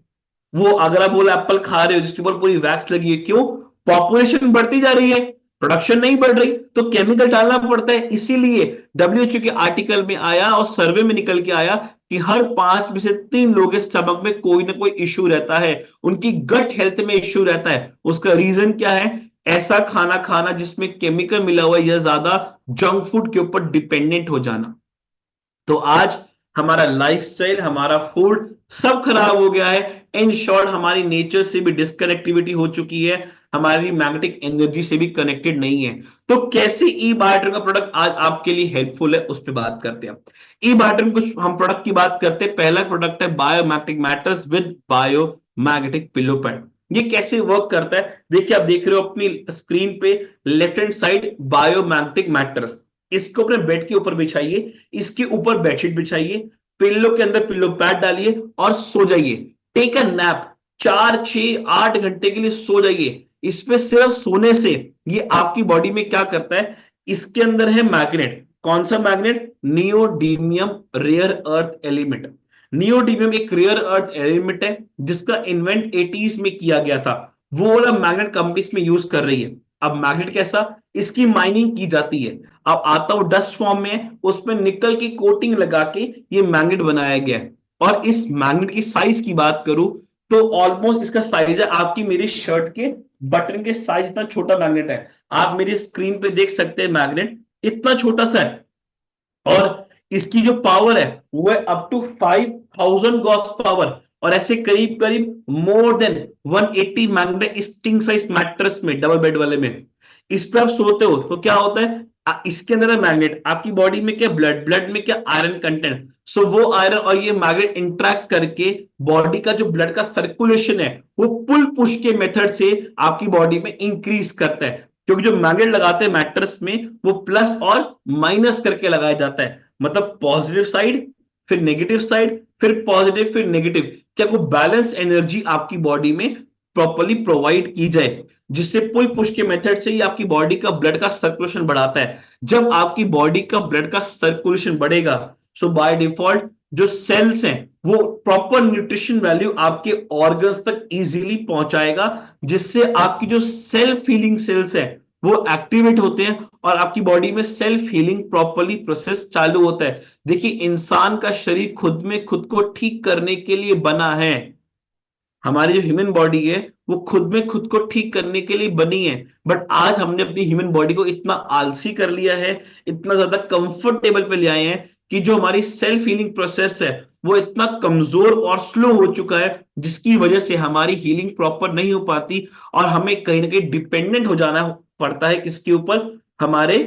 वो अगर आप बोला एप्पल खा रहे हो जिसके ऊपर पूरी वैक्स लगी है, क्यों? पॉपुलेशन बढ़ती जा रही है, प्रोडक्शन नहीं बढ़ रही, तो केमिकल डालना पड़ता है। इसीलिए WHO के आर्टिकल में आया और सर्वे में निकल के आया कि हर 5 में से 3 लोगों के स्टमक में कोई ना कोई इश्यू रहता है, उनकी गट हेल्थ में इश्यू रहता है। उसका रीजन क्या है? ऐसा खाना खाना जिसमें केमिकल मिला हुआ है, या ज्यादा जंक फूड के ऊपर डिपेंडेंट हो जाना। तो आज हमारा लाइफस्टाइल, हमारा फूड सब खराब हो गया है। इन शॉर्ट हमारी नेचर से भी डिस्कनेक्टिविटी हो चुकी है, हमारी मैग्नेटिक एनर्जी से भी कनेक्टेड नहीं है। तो कैसे ई बायोटर का प्रोडक्ट आज आपके लिए हेल्पफुल है, उस पर बात करते हैं। ई बायोटर में कुछ हम प्रोडक्ट की बात करते हैं। पहला प्रोडक्ट है biomagnetic matters with biomagnetic pillow pad. ये कैसे वर्क करता है? देखिए, आप देख रहे हो अपनी स्क्रीन पे left hand side biomagnetic matters. इसको अपने बेड के ऊपर बिछाइए, इसके ऊपर बेडशीट बिछाइए, पिल्लो के अंदर पिल्लो पैड डालिए और सो जाइए। टेक अ नैप, 4 6 8 घंटे के लिए सो जाइए। इस पे सिर्फ सोने से ये आपकी बॉडी में क्या करता है? इसके अंदर है मैग्नेट। कौन सा magnet? Neodymium rare earth element. Neodymium एक रेयर अर्थ एलिमेंट है, जिसका इन्वेंट 80s में किया गया था। वो वाला मैग्नेट कंपनीज में यूज कर रही है। अब मैग्नेट कैसा? इसकी माइनिंग की जाती है, अब आता हूं डस्ट फॉर्म में, उसमें निकल की कोटिंग लगा के ये मैग्नेट बनाया गया है। और इस मैग्नेट की साइज की बात करूं तो ऑलमोस्ट इसका साइज है आपकी मेरी शर्ट के बटन के साइज, इतना छोटा मैग्नेट है। आप मेरी स्क्रीन पे देख सकते हैं, मैग्नेट इतना छोटा सा है। और इसकी जो पावर है वो है अप टू 5000 गॉस पावर। और ऐसे करीब करीब मोर देन 180 मैग्नेट इस किंग साइज मैट्रेस में, डबल बेड वाले में। इस पर आप सोते हो तो क्या होता है? इसके अंदर है मैग्नेट, आपकी बॉडी में क्या? ब्लड, ब्लड में क्या? Iron content. सो वो आयरन और ये मैग्नेट इंटरेक्ट करके बॉडी का जो ब्लड का सर्कुलेशन है वो पुल पुश के मेथड से आपकी बॉडी में इंक्रीज करता है। क्योंकि जो मैग्नेट लगाते हैं मैट्रेस में, वो प्लस और माइनस करके लगाया जाता है। मतलब पॉजिटिव साइड, फिर नेगेटिव साइड, फिर पॉजिटिव, फिर नेगेटिव, क्या को बैलेंस एनर्जी आपकी बॉडी में प्रॉपर्ली प्रोवाइड की जाए, जिससे पुल पुश के मेथड से ही आपकी बॉडी का ब्लड का सर्कुलेशन बढ़ाता है। जब आपकी बॉडी का ब्लड का सर्कुलेशन बढ़ेगा, सो बाय डिफॉल्ट जो सेल्स हैं वो प्रॉपर न्यूट्रिशन वैल्यू आपके ऑर्गन्स तक इजीली पहुंचाएगा, जिससे आपकी जो सेल्फ हीलिंग सेल्स है वो एक्टिवेट होते हैं और आपकी बॉडी में सेल्फ हीलिंग प्रॉपर्ली प्रोसेस चालू होता है। देखिए, इंसान का शरीर खुद में खुद को ठीक करने के लिए बना है। हमारी जो ह्यूमन बॉडी है वो खुद में खुद को ठीक करने के लिए बनी है। बट आज हमने अपनी ह्यूमन बॉडी को इतना आलसी कर लिया है, इतना ज्यादा कंफर्टेबल पे ले आए हैं कि जो हमारी सेल्फ हीलिंग प्रोसेस है वो इतना कमजोर और स्लो हो चुका है, जिसकी वजह से हमारी हीलिंग प्रॉपर नहीं हो पाती। और हमें कहीं ना कहीं डिपेंडेंट हो जाना पड़ता है किसके ऊपर? हमारे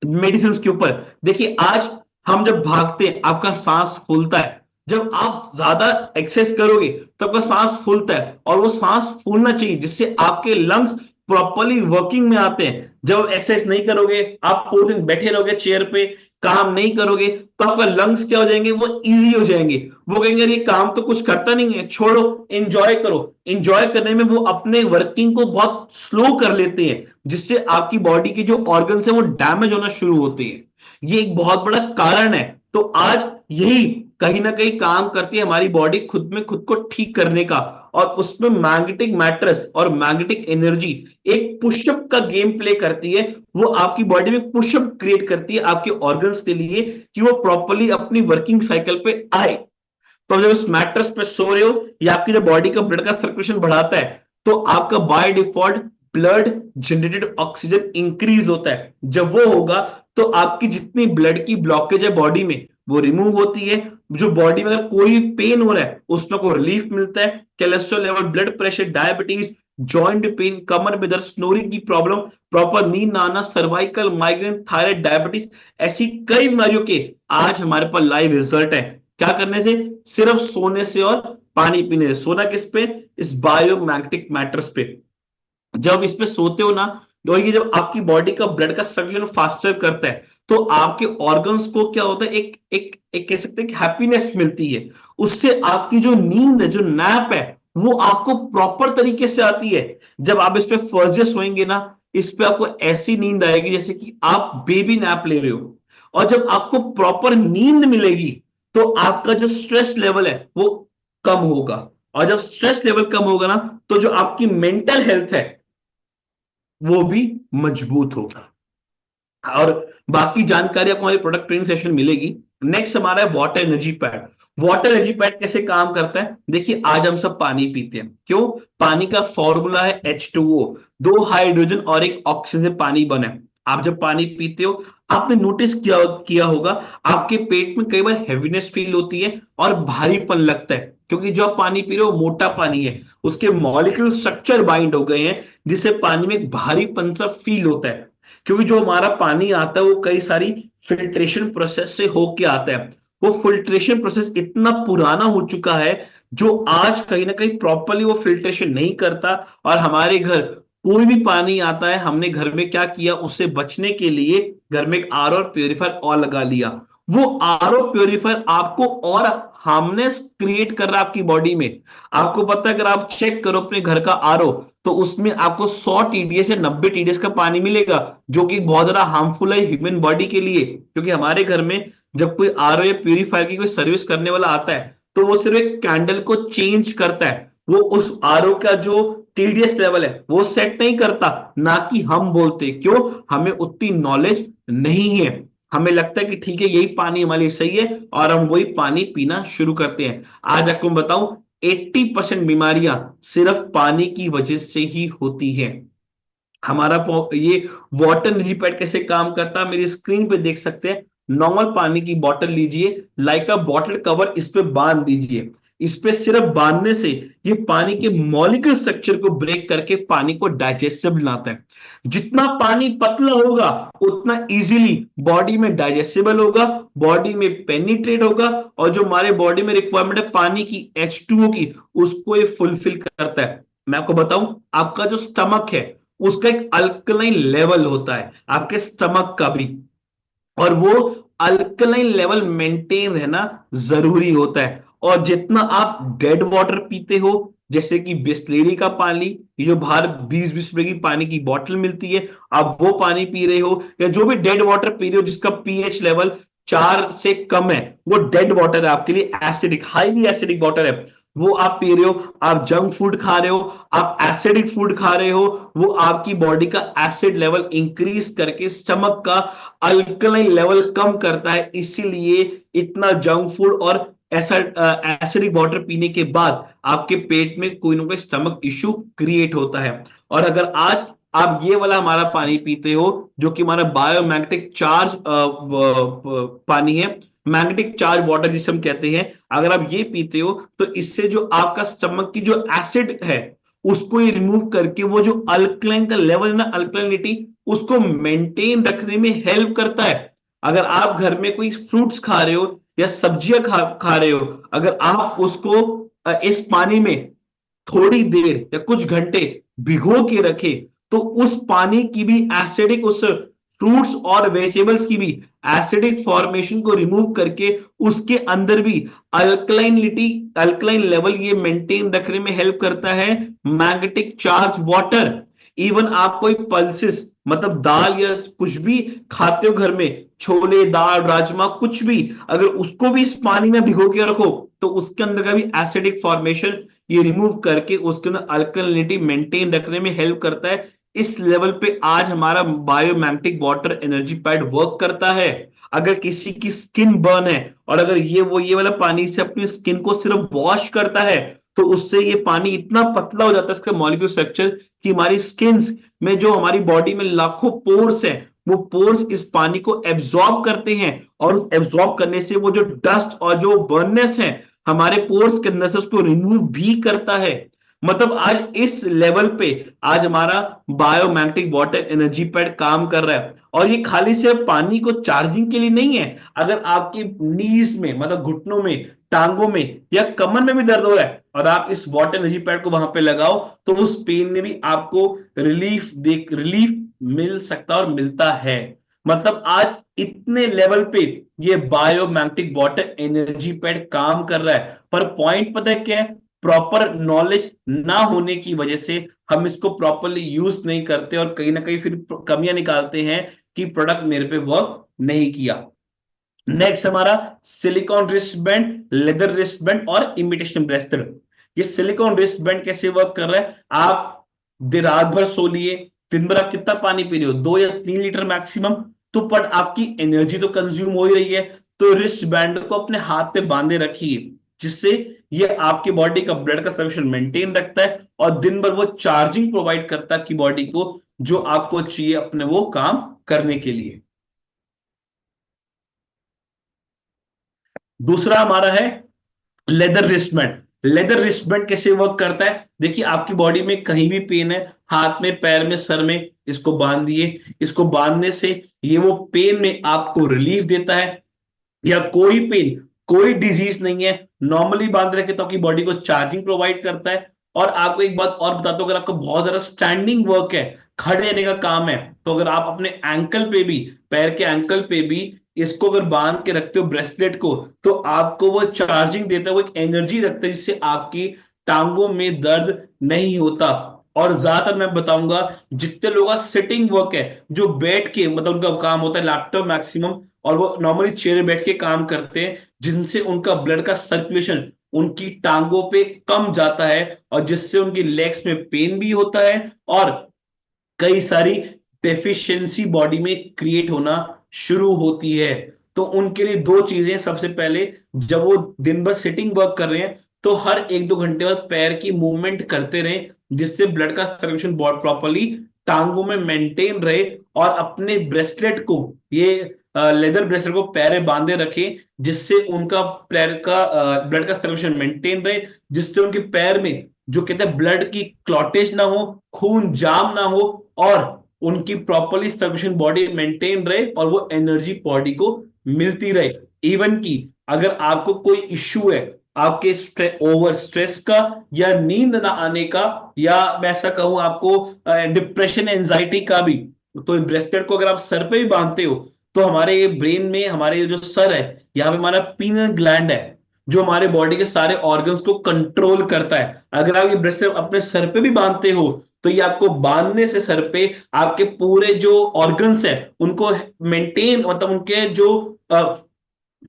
मेडिसिन के ऊपर। देखिए, आज हम जब भागते हैं आपका सांस फूलता है, जब आप ज्यादा एक्सरसाइज करोगे तो आपका सांस फूलता है, और वो सांस फूलना चाहिए जिससे आपके लंग्स प्रॉपर्ली वर्किंग में आते हैं। जब आप एक्सरसाइज नहीं करोगे, आप पूरे दिन बैठे रहोगे चेयर पे, काम नहीं करोगे तो आपका लंग्स क्या हो जाएंगे, वो इजी हो जाएंगे। वो कहेंगे यार ये काम तो कुछ करता नहीं है, छोड़ो, एंजॉय करो। एंजॉय करने में वो अपने वर्किंग को बहुत स्लो कर लेते हैं, जिससे आपकी बॉडी के जो ऑर्गन्स है वो डैमेज होना शुरू होते हैं। ये एक बहुत बड़ा कारण है। तो आज यही कहीं ना कहीं काम करती है हमारी बॉडी खुद में खुद को ठीक करने का, और उसमें मैग्नेटिक मैट्रेस और मैग्नेटिक एनर्जी एक पुशअप का गेम प्ले करती है। वो आपकी बॉडी में पुशअप क्रिएट करती है आपके ऑर्गन्स के लिए, कि वो प्रॉपरली अपनी वर्किंग साइकिल पे आए। तो जब इस मैट्रेस पे सो रहे हो, या आपकी जो बॉडी का ब्लड का सर्कुलेशन बढ़ाता है, तो आपका by default blood generated oxygen increase होता है। जब वो होगा तो आपकी जितनी ब्लड की ब्लॉकेज है बॉडी में वो रिमूव होती है। जो बॉडी में अगर कोई पेन हो रहा है उसमें को रिलीफ मिलता है। Cholesterol level, blood pressure, diabetes, joint pain, कमर में दर्द, स्नोरिंग की प्रॉब्लम, प्रॉपर नींद ना आना, सर्वाइकल, माइग्रेन, थायराइड, डायबिटीज, ऐसी कई बीमारियों के आज हमारे पास लाइव रिजल्ट है। क्या करने से? सिर्फ सोने से और पानी पीने से। सोना किस पे? इस बायोमैग्नेटिक मैटर्स पे। जब इस पे सोते हो ना, तो ये जब आपकी बॉडी का ब्लड का सर्कुलेशन फास्टर करता है, तो आपके ऑर्गन्स को क्या होता है, एक कह सकते हैं कि हैप्पीनेस मिलती है। उससे आपकी जो नींद है, जो नैप है, वो आपको प्रॉपर तरीके से आती है। जब आप इस पे फर्स्ट डे सोएंगे ना, इस पे आपको ऐसी नींद आएगी जैसे कि आप बेबी नैप ले रहे हो। और जब आपको प्रॉपर नींद मिलेगी, तो आपका जो स्ट्रेस लेवल है वो कम होगा। और जब स्ट्रेस लेवल कम होगा ना, तो जो आपकी मेंटल हेल्थ है वो भी मजबूत होगा। और बाकी जानकारी आपको हमारे प्रोडक्ट ट्रेनिंग सेशन मिलेगी। नेक्स्ट हमारा है water energy pad. Water energy pad कैसे काम करता है? देखिए, आज हम सब पानी पीते हैं, क्यों? पानी का फॉर्मूला है H2O, दो हाइड्रोजन और एक ऑक्सीजन से पानी बना है। आप जब पानी पीते हो, आपने नोटिस किया होगा, आपके पेट में कई बार हैवीनेस फील होती है और भारीपन लगता है, क्योंकि जो आप पानी पी रहे हो मोटा पानी है, उसके मॉलिक्यूल स्ट्रक्चर बाइंड हो गए हैं, जिससे पानी में एक भारीपन सा फील होता है। क्योंकि जो हमारा पानी आता है वो कई सारी फिल्ट्रेशन प्रोसेस से होके आता है। वो फिल्ट्रेशन प्रोसेस इतना पुराना हो चुका है, जो आज कहीं ना कहीं प्रॉपरली वो फिल्ट्रेशन नहीं करता। और हमारे घर कोई भी पानी आता है, हमने घर में क्या किया, उससे बचने के लिए घर में एक आरओ और प्योरीफायर और लगा लिया। वो आरओ प्योरीफायर आपको और हार्मनेस क्रिएट कर रहा है आपकी बॉडी में। आपको पता है, अगर आप चेक करो अपने घर का आरओ, तो उसमें आपको 100 टीडीएस या 90 टीडीएस का पानी मिलेगा, जो कि बहुत ज्यादा हार्मफुल है ह्यूमन बॉडी के लिए। क्योंकि हमारे घर में जब कोई आरओ या प्यूरीफायर की कोई सर्विस करने वाला आता है, तो वो सिर्फ एक कैंडल को चेंज करता है। वो उस आरओ का जो टीडीएस लेवल है वो सेट नहीं करता, ना कि हम बोलते। क्यों? हमें उतनी नॉलेज नहीं है। हमें लगता है कि ठीक है, यही पानी हमारे लिए सही है, और हम वही पानी पीना शुरू करते हैं। आज आपको मैं बताऊं, 80% बीमारियां सिर्फ पानी की वजह से ही होती है। हमारा ये वाटर एनर्जी पैड कैसे काम करता है, मेरी स्क्रीन पे देख सकते हैं। नॉर्मल पानी की बोतल लीजिए, लाइक अ बॉटल कवर इस पे बांध दीजिए। इस पे सिर्फ बांधने से ये पानी के मॉलिक्यूल स्ट्रक्चर को ब्रेक करके पानी को डाइजेस्टिव बनाता है। जितना पानी पतला होगा, उतना इजीली बॉडी में डाइजेस्टेबल होगा, बॉडी में पेनिट्रेट होगा, और जो हमारे बॉडी में रिक्वायरमेंट है पानी की, H2O की, उसको ये फुलफिल करता है। मैं आपको बताऊं, आपका जो स्टमक है उसका एक अल्कलाइन लेवल होता है, आपके स्टमक का भी। और वो अल्कलाइन लेवल मेंटेन रहना जरूरी होता है। और जितना आप डेड वाटर पीते हो, जैसे कि बिस्लेरी का पानी, ये जो बाहर 20-20 रुपए की पानी की बोतल मिलती है, आप वो पानी पी रहे हो, या जो भी डेड वाटर पी रहे हो जिसका पीएच लेवल 4 से कम है, वो डेड वाटर है, आपके लिए एसिडिक, हाईली एसिडिक वाटर है, वो आप पी रहे हो। आप जंक फूड खा रहे हो, आप एसिडिक फूड खा रहे हो, वो आपकी बॉडी का एसिड लेवल इंक्रीज करके स्टमक का अल्कलाइन लेवल कम करता है। इसीलिए इतना जंक फूड और ऐसा एसिडिक वाटर पीने के बाद आपके पेट में कोई ना कोई स्टमक इश्यू क्रिएट होता है। और अगर आज आप ये वाला हमारा पानी पीते हो, जो कि हमारा बायोमैग्नेटिक चार्ज पानी है, मैग्नेटिक चार्ज वाटर जिसे हम कहते हैं, अगर आप ये पीते हो, तो इससे जो आपका स्टमक की जो एसिड है उसको ये रिमूव करके वो जो अल्कलाइन का लेवल है ना, अल्कलाइनिटी, उसको मेंटेन रखने में हेल्प करता है। अगर आप घर में कोई फ्रूट्स खा रहे हो या सब्जियां खा रहे हो, अगर आप उसको इस पानी में थोड़ी देर या कुछ घंटे भिगो के रखे, तो उस पानी की भी एसिडिक, उस फ्रूट्स और वेजिटेबल्स की भी एसिडिक फॉर्मेशन को रिमूव करके उसके अंदर भी अल्कलाइनिटी, अल्कलाइन लेवल ये मेंटेन रखने में हेल्प करता है। मैग्नेटिक चार्ज वाटर, इवन आप कोई पल्सेस मतलब दाल या कुछ भी खाते हो घर में, छोले दाल राजमा कुछ भी, अगर उसको भी इस पानी में भिगो के रखो तो उसके अंदर का भी एसिडिक फॉर्मेशन ये रिमूव करके उसके अंदर अल्कलिनिटी मेंटेन रखने में हेल्प करता है। इस लेवल पे आज हमारा biomagnetic water energy pad work करता है। अगर किसी की स्किन बर्न है और अगर ये वाला पानी से अपनी स्किन को सिर्फ वॉश करता है तो उससे ये पानी इतना पतला हो जाता है इसका मॉलिक्यूलर स्ट्रक्चर कि हमारी स्किन में जो हमारी बॉडी में लाखों पोर्स हैं वो पोर्स इस पानी को एब्जॉर्ब करते हैं और उस एब्जॉर्ब करने से वो जो डस्ट और जो बर्ननेस है हमारे पोर्स के अंदर से उसको रिमूव भी करता है। मतलब आज इस लेवल पे आज हमारा बायोमैग्नेटिक वाटर एनर्जी पैड काम कर रहा है। और ये खाली सिर्फ पानी को चार्जिंग के लिए नहीं है। अगर आपकी नीज में मतलब घुटनों में, टांगों में या कमर में भी दर्द हो रहा है और आप इस वाटर एनर्जी पैड को वहां पे लगाओ तो उस पेन में भी आपको रिलीफ मिल सकता और मिलता है। मतलब आज इतने लेवल पे ये बायोमैग्नेटिक वाटर एनर्जी पैड काम कर रहा है। पर पॉइंट पता है क्या है? प्रॉपर नॉलेज ना होने की वजह से हम इसको प्रॉपरली यूज नहीं करते और कहीं ना कहीं फिर कमियां निकालते हैं कि प्रोडक्ट मेरे पे वर्क नहीं किया। नेक्स्ट हमारा silicon wrist band, leather wrist band और इमिटेशन ब्रेसलेट। ये सिलिकॉन रिस्ट बैंड कैसे वर्क कर रहा है? आप दिन रात भर सो लिए, दिन भर आप कितना पानी पी रहे हो, 2 या 3 लीटर मैक्सिमम, तो पर आपकी एनर्जी तो कंज्यूम हो ही रही है। तो रिस्ट बैंड को अपने हाथ पे बांधे रखिए जिससे ये आपकी बॉडी का ब्लड का सर्कुलेशन मेंटेन रखता है और दिन भर वो चार्जिंग प्रोवाइड करता है कि बॉडी को जो आपको चाहिए अपने वो काम करने के लिए। दूसरा हमारा है लेदर रिस्टबैंड। लेदर रिस्टबैंड कैसे वर्क करता है? देखिए आपकी बॉडी में कहीं भी पेन है, हाथ में, पैर में, सर में, इसको बांध दिए। इसको बांधने से ये वो पेन में आपको रिलीफ देता है। या कोई पेन, कोई डिजीज नहीं है, नॉर्मली बांध रखे तो आपकी बॉडी को चार्जिंग प्रोवाइड करता है। और आपको एक बात और बताता हूं, अगर आपको बहुत ज्यादा स्टैंडिंग वर्क है, खड़े रहने का काम है, तो अगर आप अपने एंकल पे भी, पैर के एंकल पे भी इसको अगर बांध के रखते हो ब्रेसलेट को, तो आपको वो चार्जिंग देता है, वो एक एनर्जी रखता है जिससे आपकी टांगों में दर्द नहीं होता। और ज्यादातर मैं बताऊंगा जितने लोग का सिटिंग वर्क है, जो बैठ के मतलब उनका काम होता है लैपटॉप मैक्सिमम, और वो नॉर्मली चेयर में बैठ के काम करते हैं, जिनसे उनका ब्लड का सर्कुलेशन उनकी टांगों पे कम जाता है और जिससे उनकी लेग्स में पेन भी होता है और कई सारी डेफिशिएंसी बॉडी में क्रिएट होना शुरू होती है। तो उनके लिए दो चीजें, सबसे पहले जब वो दिन भर सिटिंग वर्क कर रहे हैं तो हर 1-2 घंटे बाद पैर की मूवमेंट करते रहें जिससे ब्लड का सर्कुलेशन प्रॉपरली टांगों में मेंटेन रहे। और अपने ब्रेसलेट को, ये लेदर ब्रेसलेट को पैर में बांधे रखें जिससे उनका पैर का ब्लड का सर्कुलेशन मेंटेन रहे, जिससे उनके पैर में जो कहते हैं ब्लड की क्लॉटेज ना हो, खून जाम ना हो और उनकी प्रॉपरली सर्कुलेशन बॉडी मेंटेन रहे और वो एनर्जी बॉडी को मिलती रहे। इवन की अगर आपको कोई इश्यू है आपके ओवर स्ट्रेस का या नींद ना आने का, या मैं ऐसा कहूं आपको डिप्रेशन एंजाइटी का भी, तो ब्रेसलेट को अगर आप सर पे भी बांधते हो तो हमारे ब्रेन में, हमारे जो सर है यहाँ पे हमारा पीनल ग्लैंड है जो हमारे बॉडी के सारे ऑर्गन्स को कंट्रोल करता है। अगर आप ये ब्रेसलेट अपने सर पे भी बांधते हो तो ये आपको बांधने से सर पे आपके पूरे जो ऑर्गन्स है उनको मेंटेन, मतलब उनके जो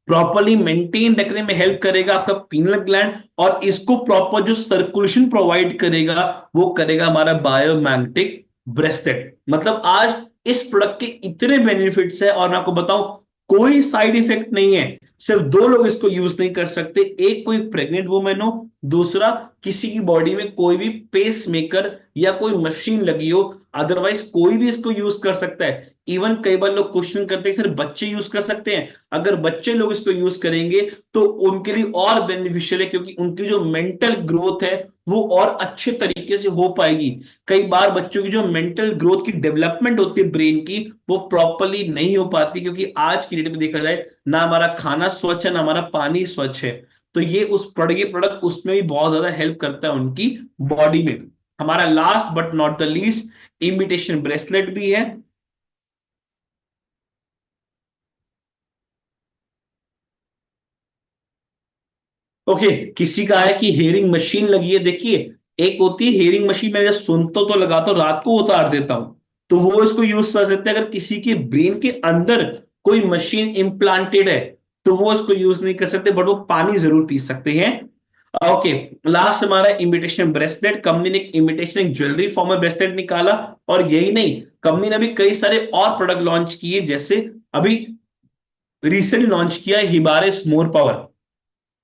प्रॉपरली मेंटेन रखने में हेल्प करेगा आपका पीनल ग्लैंड, और इसको प्रॉपर जो सर्कुलेशन प्रोवाइड करेगा वो करेगा हमारा बायोमैग्नेटिक ब्रेसलेट। मतलब आज इस प्रोडक्ट के इतने बेनिफिट्स है और मैं आपको बताऊं कोई साइड इफेक्ट नहीं है। सिर्फ दो लोग इसको यूज नहीं कर सकते, एक कोई प्रेग्नेंट वुमेन हो, दूसरा किसी की बॉडी में कोई भी पेस मेकर या कोई मशीन लगी हो, अदरवाइज कोई भी इसको यूज कर सकता है। इवन कई बार लोग क्वेश्चन करते हैं सिर्फ बच्चे यूज कर सकते हैं। अगर बच्चे लोग इसको यूज करेंगे तो उनके लिए और बेनिफिशियल है क्योंकि उनकी जो मेंटल ग्रोथ है वो और अच्छे तरीके से हो पाएगी। कई बार बच्चों की जो मेंटल ग्रोथ की डेवलपमेंट होती है ब्रेन की वो प्रॉपरली नहीं हो पाती क्योंकि आज की डेट में देखा जाए ना हमारा खाना स्वच्छ है ना हमारा पानी स्वच्छ है। तो ये प्रोडक्ट उसमें भी बहुत ज्यादा हेल्प करता है उनकी बॉडी में। हमारा last but not the least imitation bracelet भी है। ओके, किसी का है कि हेयरिंग मशीन लगी है। देखिए, एक होती है हेयरिंग मशीन, मैं जब सुनता हूं तो लगाता हूं, रात को उतार देता हूं, तो वो इसको यूज कर सकते हैं। अगर किसी के ब्रेन के अंदर कोई मशीन इम्प्लांटेड है तो वो इसको यूज नहीं कर सकते, बट वो पानी जरूर पी सकते हैं। ओके, लास्ट हमारा इमिटेशन ब्रेसलेट। कंपनी ने एक इमिटेशन ज्वेलरी फॉर्म में ब्रेसलेट निकाला, और यही नहीं, कंपनी ने भी कई सारे और प्रोडक्ट लॉन्च किए, जैसे अभी रिसेंट लॉन्च किया Hibaris more power.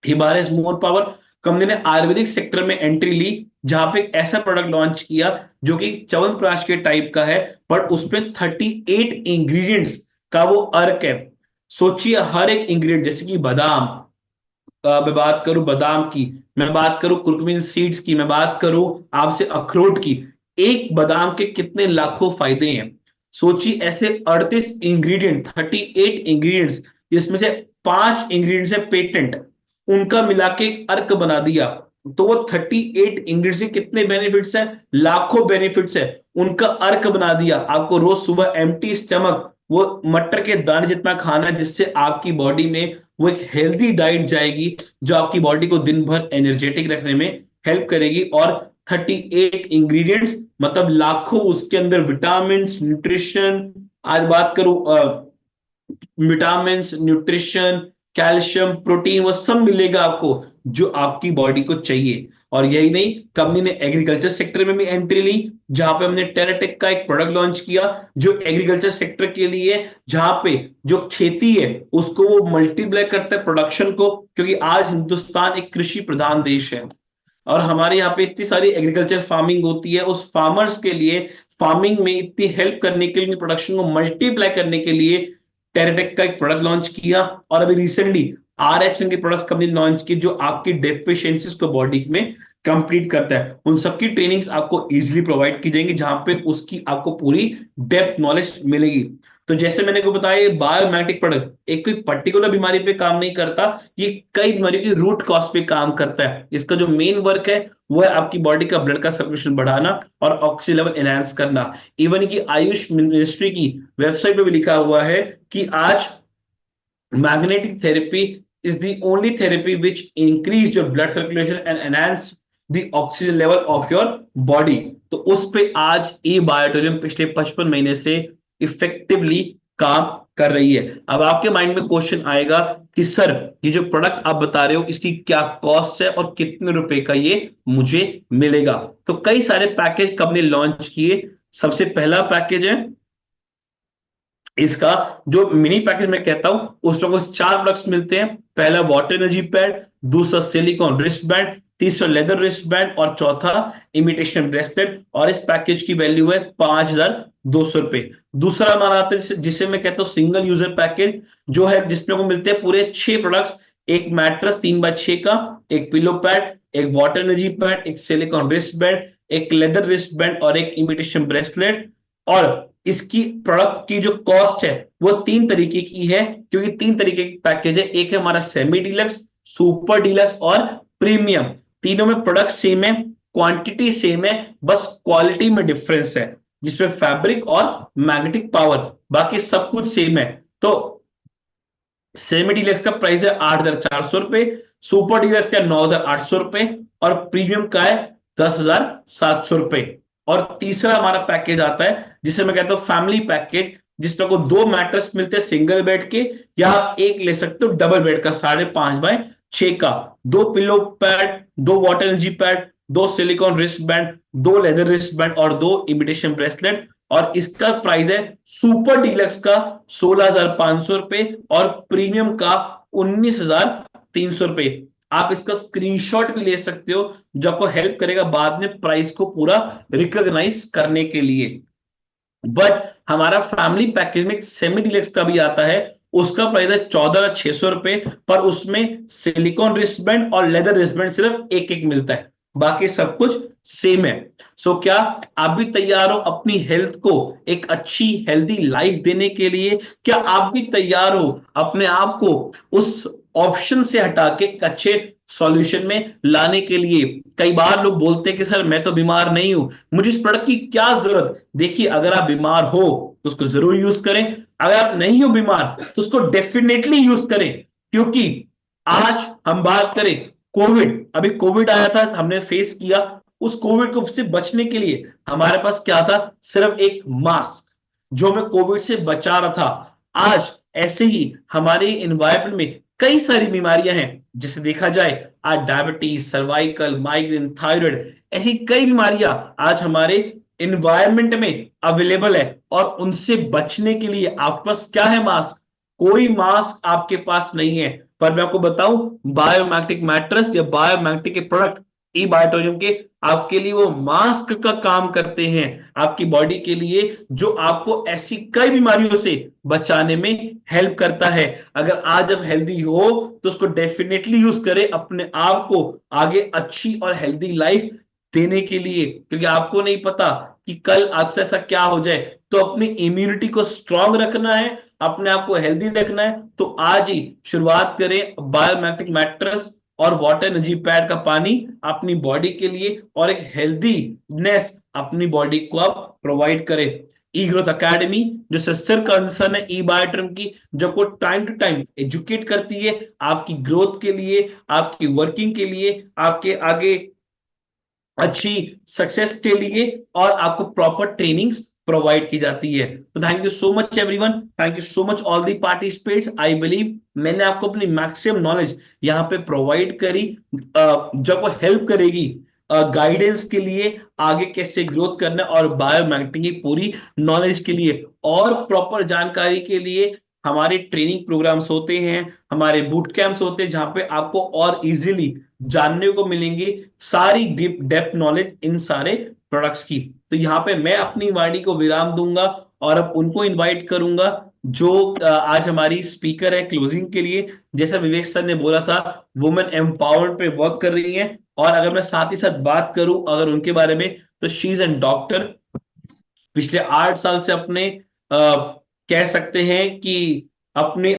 Hibaris more power company ने आयुर्वेदिक सेक्टर में एंट्री ली, जहां पे एक ऐसा प्रोडक्ट लॉन्च किया जो कि च्यवनप्राश के टाइप का है, बट उसमें 38 इंग्रेडिएंट्स का वो अर्क है। सोचिए, हर एक इंग्रेडिएंट, जैसे कि बादाम, मैं बात करूं बादाम की, मैं बात करूं कुरकुमिन सीड्स की, मैं बात करूं आपसे अखरोट की, एक बादाम के कितने लाखों फायदे हैं। सोचिए, ऐसे 38 इंग्रेडिएंट, 38 इंग्रेडिएंट्स, जिसमें से 5 इंग्रेडिएंट्स है पेटेंट, उनका मिला के एक अर्क बना दिया। तो वो 38 इंग्रेडिएंट्स के कितने बेनिफिट्स है, लाखों बेनिफिट्स है, उनका अर्क बना दिया। आपको रोज सुबह एम्प्टी स्टमक वो मटर के दाने जितना खाना है, जिससे आपकी बॉडी में वो एक हेल्दी डाइट जाएगी, जो आपकी बॉडी को दिन भर एनर्जेटिक रखने में हेल्प करेगी। और 38 इंग्रेडिएंट्स मतलब लाखों उसके अंदर विटामिन, न्यूट्रिशन, आज बात करूं विटामिन, न्यूट्रिशन, कैल्शियम, प्रोटीन, वो सब मिलेगा आपको जो आपकी बॉडी को चाहिए। और यही नहीं, कंपनी ने एग्रीकल्चर सेक्टर में भी एंट्री ली, जहां पे हमने टेराटेक का एक प्रोडक्ट लॉन्च किया जो एग्रीकल्चर सेक्टर के लिए, जहां पे जो खेती है उसको वो मल्टीप्लाई करता है प्रोडक्शन को, क्योंकि आज हिंदुस्तान एक कृषि प्रधान देश है, और हमारे यहाँ पे इतनी सारी एग्रीकल्चर फार्मिंग होती है। उस फार्मर्स के लिए फार्मिंग में इतनी हेल्प करने के लिए, प्रोडक्शन को मल्टीप्लाई करने के लिए टेराटेक का एक प्रोडक्ट लॉन्च किया। और अभी रिसेंटली आरएचएन के प्रोडक्ट्स कंपनी लॉन्च की, जो आपकी डेफिशिएंसीज को बॉडी में कंप्लीट करता है। उन सबकी ट्रेनिंग्स आपको इजीली प्रोवाइड की जाएंगी, जहां पे उसकी आपको पूरी डेप्थ नॉलेज मिलेगी। तो जैसे मैंने को बताया, बायोमैग्नेटिक प्रोडक्ट एक कोई पर्टिकुलर बीमारी पे काम नहीं करता, ये कई बीमारियों की रूट कॉज पे काम करता है। इसका जो मेन वर्क है वो है आपकी बॉडी का ब्लड का सर्कुलेशन बढ़ाना और ऑक्सीजन लेवल एनहांस करना। इवन की आयुष मिनिस्ट्री की वेबसाइट पे भी लिखा हुआ है कि आज magnetic therapy is the only therapy which increase your blood circulation and enhance the oxygen level of your body। तो उस पे आज ए बायोटोरियम पिछले 55 महीने से इफेक्टिवली काम कर रही है। अब आपके माइंड में क्वेश्चन आएगा कि सर, ये जो प्रोडक्ट आप बता रहे हो इसकी क्या कॉस्ट है और कितने रुपए का ये मुझे मिलेगा। तो कई सारे पैकेज कंपनी लॉन्च किए। सबसे पहला पैकेज है इसका, जो मिनी पैकेज मैं कहता हूं, उसमें कुछ 4 प्रोडक्ट्स मिलते हैं। पहला वाटर एनर्जी पैड, दूसरा सिलिकॉन रिस्ट बैंड, तीसरा लेदर रिस्ट बैंड, और चौथा इमिटेशन ब्रेसलेट। और इस पैकेज की वैल्यू है 5,200 रुपए। दूसरा हमारा आता है जिसे मैं कहता हूं सिंगल यूजर पैकेज, जो है जिसमें को मिलते हैं पूरे 6 प्रोडक्ट्स। एक मैट्रेस 3x6 का, एक पिलो पैड, एक वाटर एनर्जी पैड, एक सिलिकॉन रिस्ट बैंड, एक लेदर रिस्ट बैंड और एक इमिटेशन ब्रेसलेट। और इसकी प्रोडक्ट की जो कॉस्ट है वो 3 तरीके की है, क्योंकि 3 तरीके की पैकेज है। एक है हमारा सेमी डिलक्स, सुपर डिलक्स और प्रीमियम। तीनों में प्रोडक्ट सेम है, क्वांटिटी सेम है, बस क्वालिटी में डिफरेंस है, जिसमें फैब्रिक और मैग्नेटिक पावर, बाकी सब कुछ सेम है। तो सेमी डिलक्स का प्राइस है 8,400 रुपए, सुपर डिलक्स का 9,800 रुपए, और प्रीमियम का है 10,700 रुपए। और तीसरा हमारा पैकेज आता है जिसे मैं कहता हूं फैमिली पैकेज, जिसमें को 2 मैट्रेस मिलते हैं सिंगल बेड के, या आप एक ले सकते हो डबल बेड का 5.5x6 का, 2 pillow pad, 2 water energy pad, 2 silicon wrist band, 2 leather wrist band और 2 इमिटेशन ब्रेसलेट। और इसका प्राइस है सुपर डिलक्स का 16,500 रुपए और प्रीमियम का 19,300 रुपए। आप इसका स्क्रीनशॉट भी ले सकते हो, जो आपको हेल्प करेगा बाद में प्राइस को पूरा रिकॉग्नाइज करने के लिए। बट हमारा फैमिली पैकेज में सेमी डिलक्स का भी आता है, उसका प्राइस है 14,600 रुपए, पर उसमें सिलिकॉन रिस्टबैंड और लेदर रिस्टबैंड सिर्फ एक एक मिलता है, बाकी सब कुछ सेम है। सो क्या आप भी तैयार हो अपनी हेल्थ को एक अच्छी हेल्दी लाइफ देने के लिए? क्या आप भी तैयार हो अपने आप को उस ऑप्शन से हटा के एक अच्छे सॉल्यूशन में लाने के लिए? कई बार लोग बोलते हैं कि सर मैं तो बीमार नहीं हूं, मुझे इस प्रोडक्ट की क्या जरूरत। देखिए, अगर आप बीमार हो तो उसको जरूर यूज करें, अगर आप नहीं हो बीमार तो उसको डेफिनेटली यूज करें। क्योंकि आज हम बात करें कोविड, अभी कोविड आया था, हमने फेस किया, उस कोविड को से बचने के लिए हमारे पास क्या था? सिर्फ एक मास्क, जो हमें कोविड से बचा रहा था। आज ऐसे ही हमारे इन्वायरमेंट में कई सारी बीमारियां हैं, जिसे देखा जाए आज डायबिटीज, सर्वाइकल, माइग्रेन, थायराइड, ऐसी कई बीमारियां आज हमारे इन्वायरमेंट में अवेलेबल है, और उनसे बचने के लिए आपके पास क्या है? मास्क। कोई मास्क आपके पास नहीं है, पर मैं आपको बताऊं, बायोमैग्नेटिक मैट्रेस या बायोमैग्नेटिक के प्रोडक्ट ई बायोटोरियम के आपके लिए वो मास्क का काम करते हैं, आपकी बॉडी के लिए, जो आपको ऐसी कई बीमारियों से बचाने में हेल्प करता है। अगर आज आप हेल्दी हो तो उसको डेफिनेटली यूज करें अपने आप को आगे अच्छी और हेल्दी लाइफ देने के लिए, क्योंकि आपको नहीं पता कि कल आपसे ऐसा क्या हो जाए। तो अपनी इम्यूनिटी को स्ट्रांग रखना है, अपने आप को हेल्दी रखना है, तो आज ही शुरुआत करें बायोमैग्नेटिक मैट्रेस और वाटर एनर्जी पैड का पानी अपनी बॉडी के लिए, और एक हेल्दीनेस अपनी बॉडी को आप प्रोवाइड करें। ई ग्रोथ अकेडमी जो सिस्टर कंसर्न है ई बायोटर्म की, जो को टाइम टू टाइम एजुकेट करती है आपकी ग्रोथ के लिए, आपकी वर्किंग के लिए, आपके आगे अच्छी सक्सेस के लिए, और आपको प्रॉपर ट्रेनिंग्स प्रोवाइड की जाती है। तो thank you so much everyone, thank you so much all the participates. I believe मैंने आपको अपनी मैक्सिमम नॉलेज यहाँ पे प्रोवाइड करी, जो आपको हेल्प करेगी गाइडेंस के लिए, आगे कैसे ग्रोथ करना है, और बायोमैग्नेटिक की पूरी नॉलेज के लिए और प्रॉपर जानकारी के लिए हमारे ट्रेनिंग प्रोग्राम्स होते हैं, हमारे बूट कैंप्स होते हैं, जहां पे आपको और इजीली जानने को मिलेंगे सारी डीप डेप्थ नॉलेज इन सारे प्रोडक्ट्स की। तो यहाँ पे मैं अपनी वाणी को विराम दूंगा, और अब उनको इनवाइट करूंगा जो आज हमारी स्पीकर है क्लोजिंग के लिए। जैसा विवेक सर ने बोला था, वुमेन एम्पावरमेंट पे वर्क कर रही हैं, और अगर मैं साथ ही साथ बात करूं अगर उनके बारे में, तो शी इज एन डॉक्टर। पिछले 8 साल से अपने कह सकते हैं कि अपने